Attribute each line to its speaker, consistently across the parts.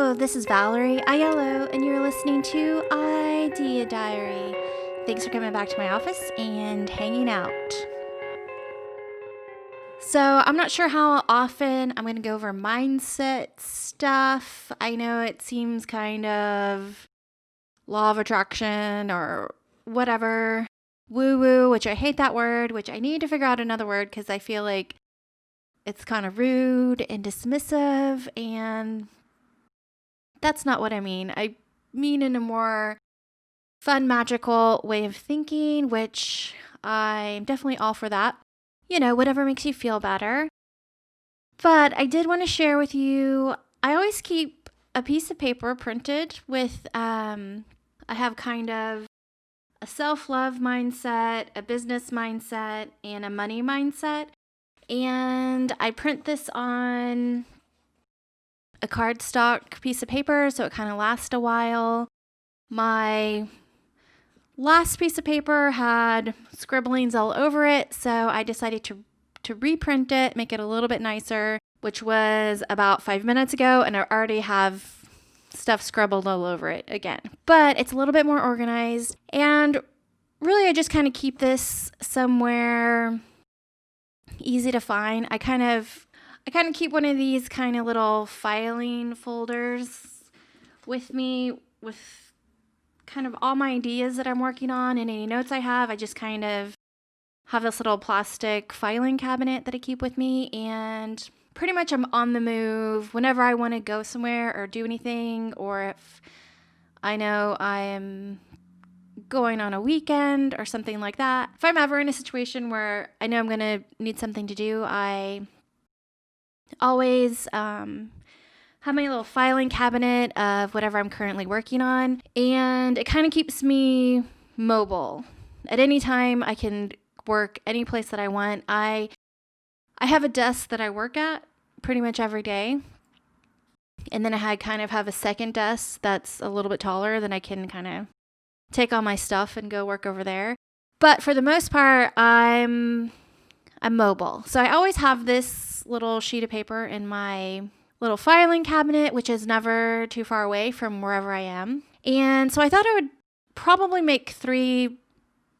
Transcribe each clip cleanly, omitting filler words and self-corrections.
Speaker 1: Hello, this is Valerie Aiello, and you're listening to Idea Diary. Thanks for coming back to my office and hanging out. So I'm not sure how often I'm going to go over mindset stuff. I know it seems kind of law of attraction or whatever, woo-woo, which I hate that word, which I need to figure out another word because I feel like it's kind of rude and dismissive, and that's not what I mean. I mean in a more fun, magical way of thinking, which I'm definitely all for that. You know, whatever makes you feel better. But I did want to share with you, I always keep a piece of paper printed with, I have kind of a self-love mindset, a business mindset, and a money mindset. And I print this on a cardstock piece of paper so it kind of lasts a while. My last piece of paper had scribblings all over it, so I decided to reprint it, make it a little bit nicer, which was about 5 minutes ago, and I already have stuff scribbled all over it again. But it's a little bit more organized, and really I just kind of keep this somewhere easy to find. I kind of keep one of these kind of little filing folders with me with kind of all my ideas that I'm working on and any notes I have. I just kind of have this little plastic filing cabinet that I keep with me, and pretty much I'm on the move whenever I want to go somewhere or do anything, or if I know I am going on a weekend or something like that. If I'm ever in a situation where I know I'm going to need something to do, I always have my little filing cabinet of whatever I'm currently working on, and it kind of keeps me mobile. At any time, I can work any place that I want. I have a desk that I work at pretty much every day, and then I kind of have a second desk that's a little bit taller, then I can kind of take all my stuff and go work over there. But for the most part, I'm mobile. So I always have this little sheet of paper in my little filing cabinet, which is never too far away from wherever I am. And so I thought I would probably make 3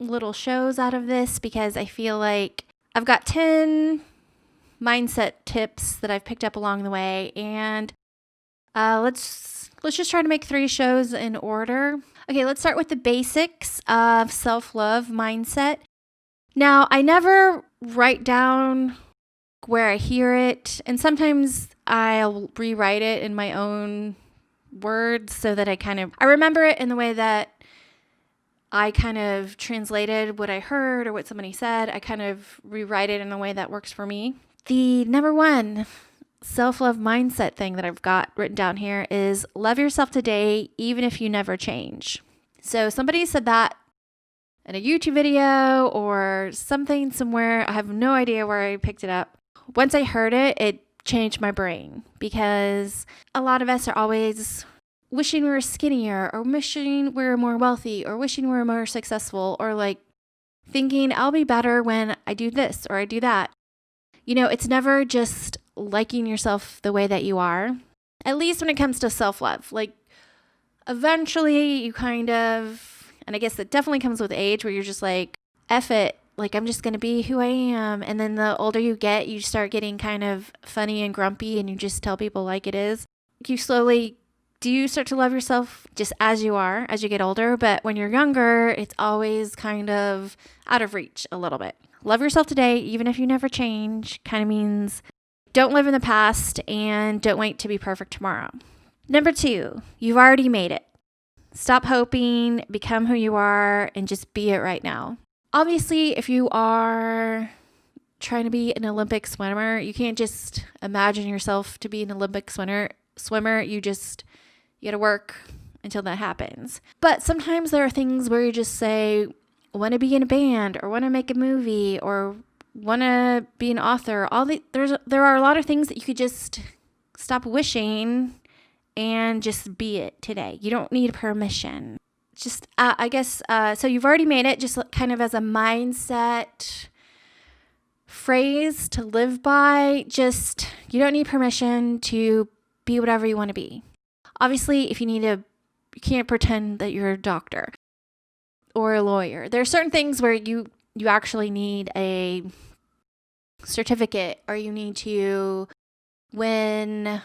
Speaker 1: little shows out of this, because I feel like I've got 10 mindset tips that I've picked up along the way. And let's just try to make 3 shows in order. Okay, let's start with the basics of self-love mindset. Now, I never write down where I hear it, and sometimes I'll rewrite it in my own words so that I remember it in the way that I kind of translated what I heard or what somebody said. I kind of rewrite it in a way that works for me. The number 1 self-love mindset thing that I've got written down here is love yourself today, even if you never change. So somebody said that in a YouTube video or something somewhere. I have no idea where I picked it up. Once I heard it, it changed my brain, because a lot of us are always wishing we were skinnier, or wishing we were more wealthy, or wishing we were more successful, or like thinking I'll be better when I do this or I do that. You know, it's never just liking yourself the way that you are, at least when it comes to self-love. Like, eventually you kind of, and I guess it definitely comes with age, where you're just like, F it, like I'm just going to be who I am. And then the older you get, you start getting kind of funny and grumpy, and you just tell people like it is. You slowly do start to love yourself just as you are as you get older. But when you're younger, it's always kind of out of reach a little bit. Love yourself today, even if you never change, kind of means don't live in the past and don't wait to be perfect tomorrow. Number 2, you've already made it. Stop hoping, become who you are, and just be it right now. Obviously, if you are trying to be an Olympic swimmer, you can't just imagine yourself to be an Olympic swimmer. You got to work until that happens. But sometimes there are things where you just say, want to be in a band, or want to make a movie, or want to be an author. There are a lot of things that you could just stop wishing and just be it today. You don't need permission. Just, so you've already made it, just kind of as a mindset phrase to live by. Just, you don't need permission to be whatever you want to be. Obviously, if you can't pretend that you're a doctor or a lawyer. There are certain things where you actually need a certificate, or you need to win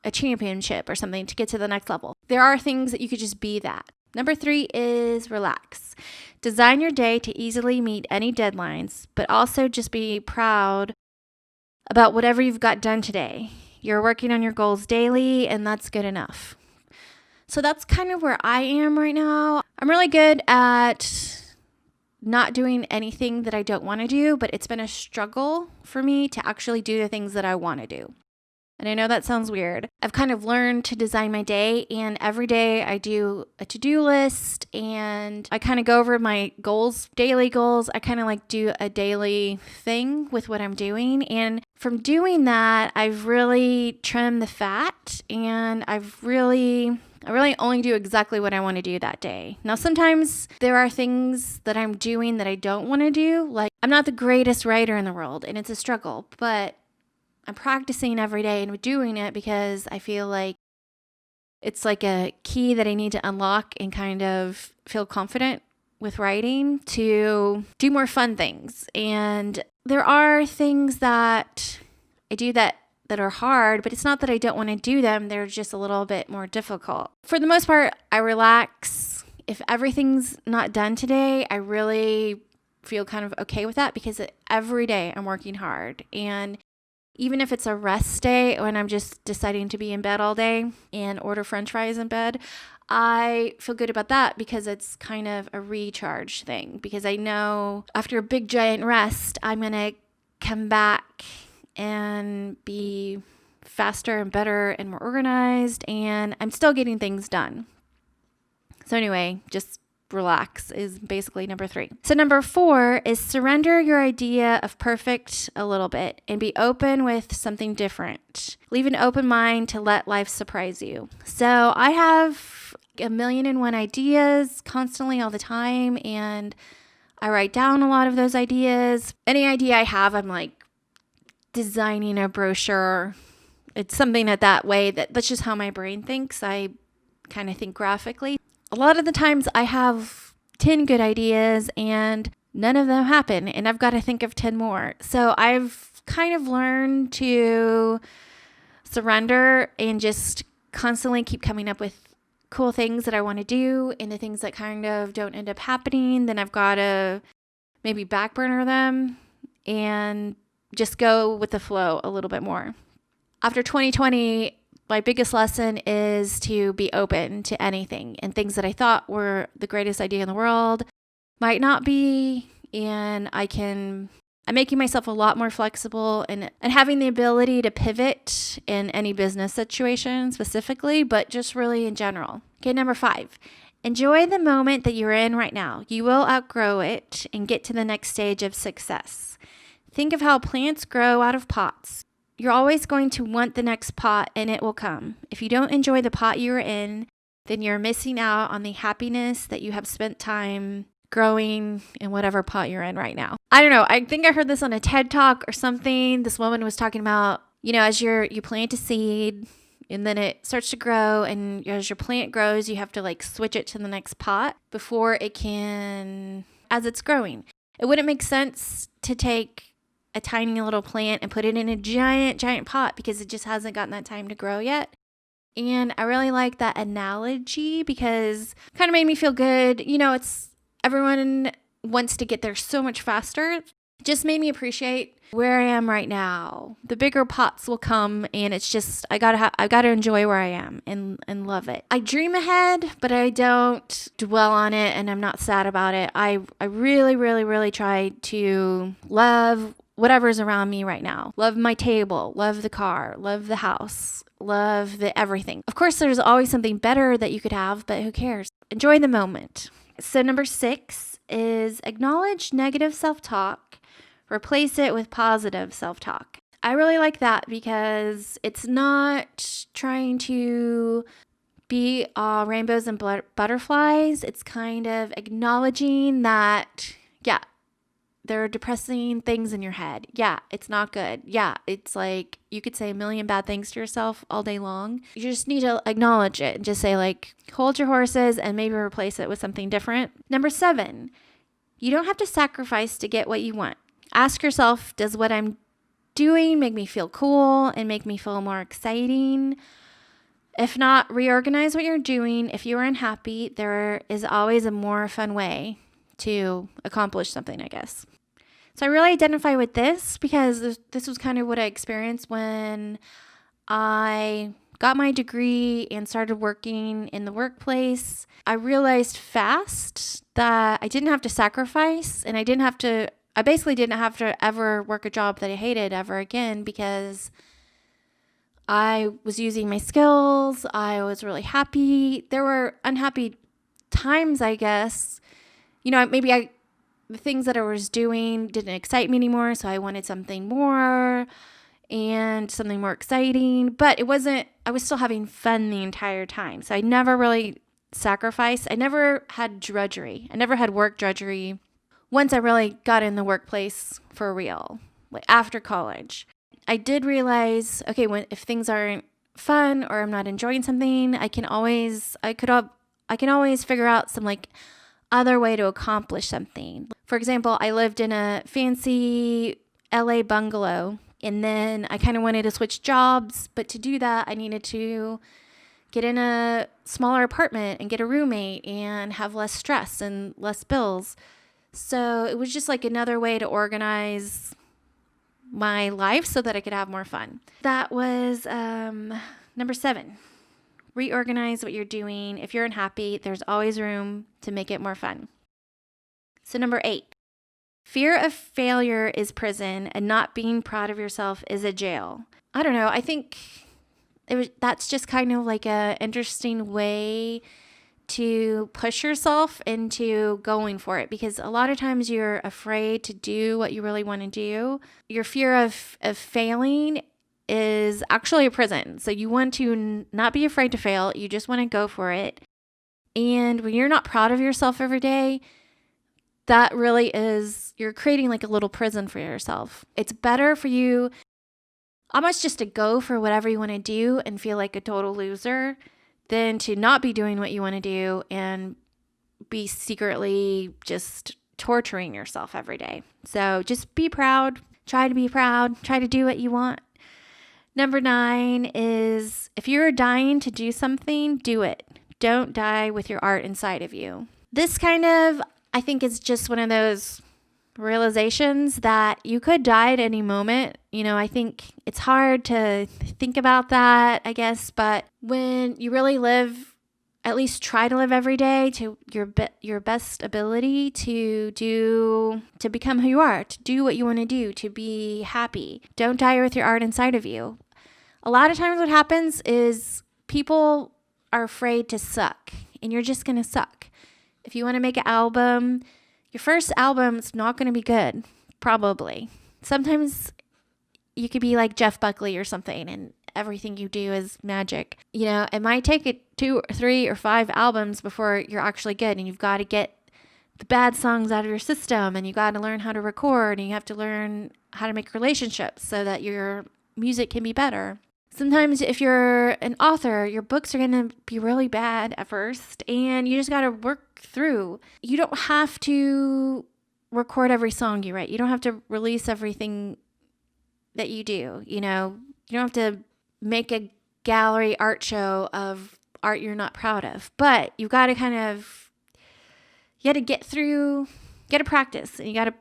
Speaker 1: a championship or something to get to the next level. There are things that you could just be that. Number 3 is relax. Design your day to easily meet any deadlines, but also just be proud about whatever you've got done today. You're working on your goals daily, and that's good enough. So that's kind of where I am right now. I'm really good at not doing anything that I don't want to do, but it's been a struggle for me to actually do the things that I want to do. And I know that sounds weird. I've kind of learned to design my day, and every day I do a to-do list, and I kind of go over my goals, daily goals. I kind of like do a daily thing with what I'm doing. And from doing that, I've really trimmed the fat, and I really only do exactly what I want to do that day. Now, sometimes there are things that I'm doing that I don't want to do. Like, I'm not the greatest writer in the world, and it's a struggle, but I'm practicing every day and doing it because I feel like it's like a key that I need to unlock and kind of feel confident with writing to do more fun things. And there are things that I do that are hard, but it's not that I don't want to do them. They're just a little bit more difficult. For the most part, I relax. If everything's not done today, I really feel kind of okay with that because every day I'm working hard. And even if it's a rest day when I'm just deciding to be in bed all day and order French fries in bed, I feel good about that because it's kind of a recharge thing. Because I know after a big giant rest, I'm going to come back and be faster and better and more organized, and I'm still getting things done. So anyway, just relax is basically number 3. So number 4 is surrender your idea of perfect a little bit and be open with something different. Leave an open mind to let life surprise you. So I have 1,000,001 ideas constantly all the time, and I write down a lot of those ideas. Any idea I have, I'm like designing a brochure. It's something that way that's just how my brain thinks. I kind of think graphically. A lot of the times I have 10 good ideas and none of them happen, and I've got to think of 10 more. So I've kind of learned to surrender and just constantly keep coming up with cool things that I want to do, and the things that kind of don't end up happening, then I've got to maybe back burner them and just go with the flow a little bit more. After 2020, my biggest lesson is to be open to anything, and things that I thought were the greatest idea in the world might not be, and I'm making myself a lot more flexible and having the ability to pivot in any business situation specifically, but just really in general. Okay, number 5, enjoy the moment that you're in right now. You will outgrow it and get to the next stage of success. Think of how plants grow out of pots. You're always going to want the next pot, and it will come. If you don't enjoy the pot you're in, then you're missing out on the happiness that you have spent time growing in whatever pot you're in right now. I don't know. I think I heard this on a TED Talk or something. This woman was talking about, as you plant a seed and then it starts to grow, and as your plant grows, you have to switch it to the next pot before it can, as it's growing. It wouldn't make sense to take a tiny little plant and put it in a giant pot because it just hasn't gotten that time to grow yet. And I really like that analogy because it kind of made me feel good. It's everyone wants to get there so much faster. It just made me appreciate where I am right now. The bigger pots will come, and it's just I gotta enjoy where I am and love it. I dream ahead, but I don't dwell on it, and I'm not sad about it. I really, really, really try to love whatever's around me right now. Love my table, love the car, love the house, love the everything. Of course, there's always something better that you could have, but who cares? Enjoy the moment. So number 6 is acknowledge negative self-talk, replace it with positive self-talk. I really like that because it's not trying to be all rainbows and butterflies. It's kind of acknowledging that, there are depressing things in your head. Yeah, it's not good. Yeah, it's like you could say a million bad things to yourself all day long. You just need to acknowledge it and just say like, hold your horses and maybe replace it with something different. Number 7, you don't have to sacrifice to get what you want. Ask yourself, does what I'm doing make me feel cool and make me feel more exciting? If not, reorganize what you're doing. If you're unhappy, there is always a more fun way to accomplish something, I guess. So I really identify with this because this was kind of what I experienced when I got my degree and started working in the workplace. I realized fast that I didn't have to sacrifice, and I basically didn't have to ever work a job that I hated ever again because I was using my skills. I was really happy. There were unhappy times, I guess. Maybe the things that I was doing didn't excite me anymore, so I wanted something more and something more exciting. But I was still having fun the entire time. So I never really sacrificed. I never had drudgery. I never had work drudgery once I really got in the workplace for real, like after college. I did realize, okay, if things aren't fun or I'm not enjoying something, I can always figure out some like other way to accomplish something. For example, I lived in a fancy LA bungalow, and then I kind of wanted to switch jobs, but to do that, I needed to get in a smaller apartment and get a roommate and have less stress and less bills. So it was just like another way to organize my life so that I could have more fun. That was number 7. Reorganize what you're doing. If you're unhappy, there's always room to make it more fun. So number 8, fear of failure is prison and not being proud of yourself is a jail. I don't know. I think that's just kind of like a interesting way to push yourself into going for it, because a lot of times you're afraid to do what you really want to do. Your fear of failing is actually a prison. So you want to not be afraid to fail. You just want to go for it. And when you're not proud of yourself every day, that really is, you're creating like a little prison for yourself. It's better for you almost just to go for whatever you want to do and feel like a total loser than to not be doing what you want to do and be secretly just torturing yourself every day. So just be proud. Try to be proud. Try to do what you want. Number 9 is, if you're dying to do something, do it. Don't die with your art inside of you. This kind of, I think, is just one of those realizations that you could die at any moment. I think it's hard to think about that, I guess, but when you really live, at least try to live every day to your best ability to become who you are, to do what you want to do, to be happy. Don't die with your art inside of you. A lot of times what happens is people are afraid to suck, and you're just going to suck. If you want to make an album, your first album's not going to be good, probably. Sometimes you could be like Jeff Buckley or something, and everything you do is magic. It might take 2 or 3 or 5 albums before you're actually good, and you've got to get the bad songs out of your system, and you got to learn how to record, and you have to learn how to make relationships so that your music can be better. Sometimes if you're an author, your books are going to be really bad at first, and you just got to work through. You don't have to record every song you write. You don't have to release everything that you do. You don't have to make a gallery art show of art you're not proud of. But you got to get through, you got to practice, and you got to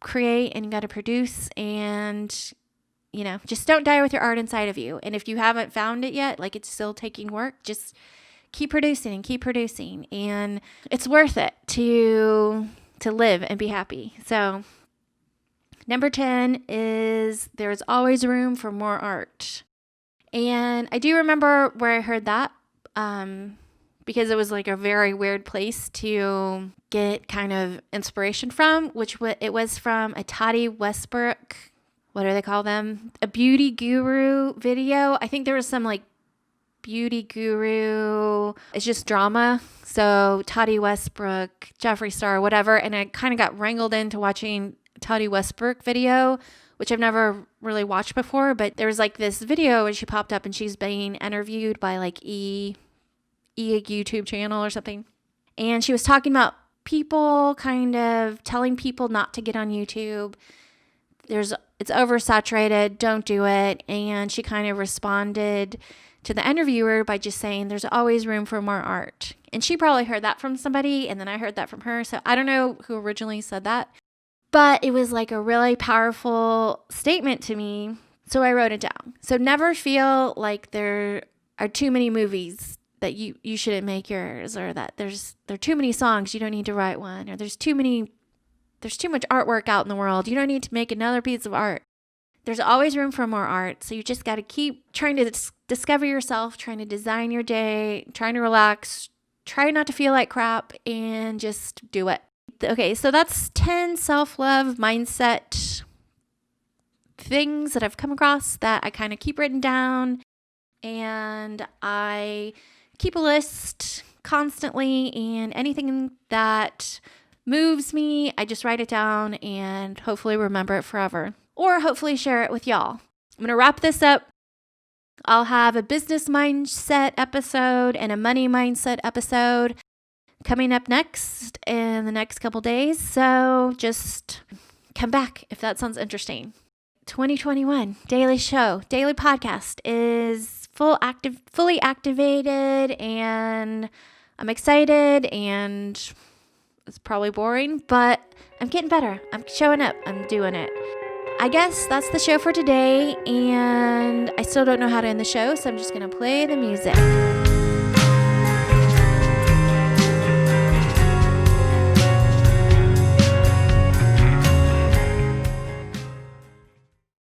Speaker 1: create, and you got to produce, and just don't die with your art inside of you. And if you haven't found it yet, like it's still taking work, just keep producing and keep producing. And it's worth it to live and be happy. So number 10 is, there's always room for more art. And I do remember where I heard that, because it was like a very weird place to get kind of inspiration from, it was from a Tati Westbrook, what do they call them? A beauty guru video. I think there was some like beauty guru. It's just drama. So Tati Westbrook, Jeffree Star, whatever. And I kind of got wrangled into watching Toddy Westbrook video, which I've never really watched before, but there was like this video and she popped up and she's being interviewed by like a YouTube channel or something. And she was talking about people kind of telling people not to get on YouTube. It's oversaturated, don't do it. And she kind of responded to the interviewer by just saying there's always room for more art. And she probably heard that from somebody, and then I heard that from her. So I don't know who originally said that, but it was like a really powerful statement to me. So I wrote it down. So never feel like there are too many movies that you shouldn't make yours, or that there are too many songs, you don't need to write one, or there's too much artwork out in the world, you don't need to make another piece of art. There's always room for more art. So you just got to keep trying to discover yourself, trying to design your day, trying to relax, try not to feel like crap, and just do it. Okay, so that's 10 self-love mindset things that I've come across that I kind of keep written down, and I keep a list constantly, and anything that moves me, I just write it down and hopefully remember it forever, or hopefully share it with y'all. I'm going to wrap this up. I'll have a business mindset episode and a money mindset episode coming up next in the next couple days. So just come back if that sounds interesting. 2021 daily show, daily podcast is fully activated, and I'm excited, and it's probably boring, but I'm getting better. I'm showing up. I'm doing it. I guess that's the show for today, and I still don't know how to end the show, so I'm just going to play the music.